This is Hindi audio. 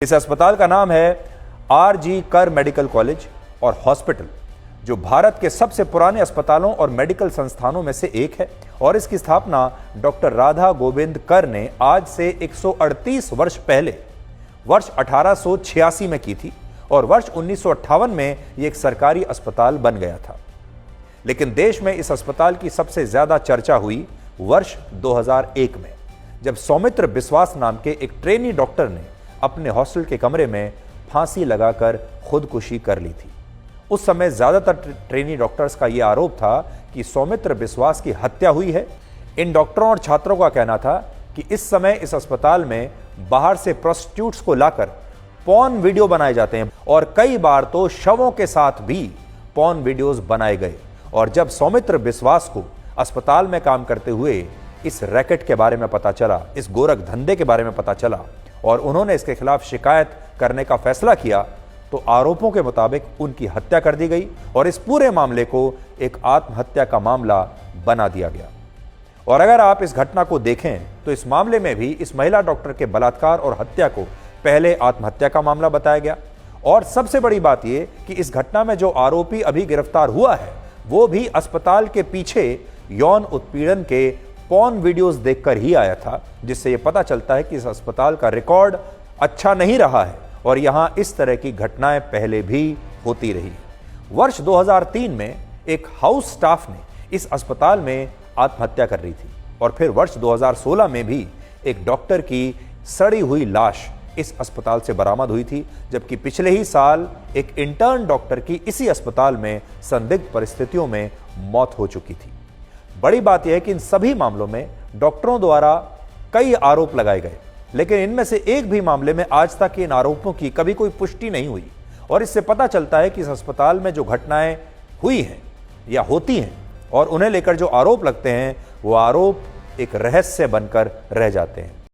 इस अस्पताल का नाम है आर.जी. कर मेडिकल कॉलेज और हॉस्पिटल, जो भारत के सबसे पुराने अस्पतालों और मेडिकल संस्थानों में से एक है। और इसकी स्थापना डॉक्टर राधा गोविंद कर ने आज से 138 वर्ष पहले वर्ष 1886 में की थी और वर्ष 1958 में यह एक सरकारी अस्पताल बन गया था। लेकिन देश में इस अस्पताल की सबसे ज्यादा चर्चा हुई वर्ष 2001 में, जब सौमित्र बिस्वास नाम के एक ट्रेनी डॉक्टर ने अपने हॉस्टल के कमरे में फांसी लगाकर खुदकुशी कर ली थी। उस समय ज्यादातर ट्रेनी डॉक्टर्स का यह आरोप था कि सौमित्र बिस्वास की हत्या हुई है। इन डॉक्टरों और छात्रों का कहना था कि इस समय इस अस्पताल में बाहर से प्रोस्टिट्यूट्स को लाकर पॉर्न वीडियो बनाए जाते हैं और कई बार तो शवों के साथ भी पॉर्न वीडियोस बनाए गए। और जब सौमित्र बिस्वास को अस्पताल में काम करते हुए इस रैकेट के बारे में पता चला, इस गोरख धंधे के बारे में पता चला और उन्होंने इसके खिलाफ शिकायत करने का फैसला किया, तो आरोपों के मुताबिक उनकी हत्या कर दी गई और इस पूरे मामले को एक आत्महत्या का मामला बना दिया गया। और अगर आप इस घटना को देखें तो इस मामले में भी इस महिला डॉक्टर के बलात्कार और हत्या को पहले आत्महत्या का मामला बताया गया। और सबसे बड़ी बात यह कि इस घटना में जो आरोपी अभी गिरफ्तार हुआ है वो भी अस्पताल के पीछे यौन उत्पीड़न के पॉर्न वीडियोस देखकर ही आया था, जिससे यह पता चलता है कि इस अस्पताल का रिकॉर्ड अच्छा नहीं रहा है और यहां इस तरह की घटनाएं पहले भी होती रही। वर्ष 2003 में एक हाउस स्टाफ ने इस अस्पताल में आत्महत्या कर ली थी और फिर वर्ष 2016 में भी एक डॉक्टर की सड़ी हुई लाश इस अस्पताल से बरामद हुई थी, जबकि पिछले ही साल एक इंटर्न डॉक्टर की इसी अस्पताल में संदिग्ध परिस्थितियों में मौत हो चुकी थी। बड़ी बात यह है कि इन सभी मामलों में डॉक्टरों द्वारा कई आरोप लगाए गए, लेकिन इनमें से एक भी मामले में आज तक इन आरोपों की कभी कोई पुष्टि नहीं हुई। और इससे पता चलता है कि इस अस्पताल में जो घटनाएं हुई हैं या होती हैं और उन्हें लेकर जो आरोप लगते हैं वो आरोप एक रहस्य बनकर रह जाते हैं।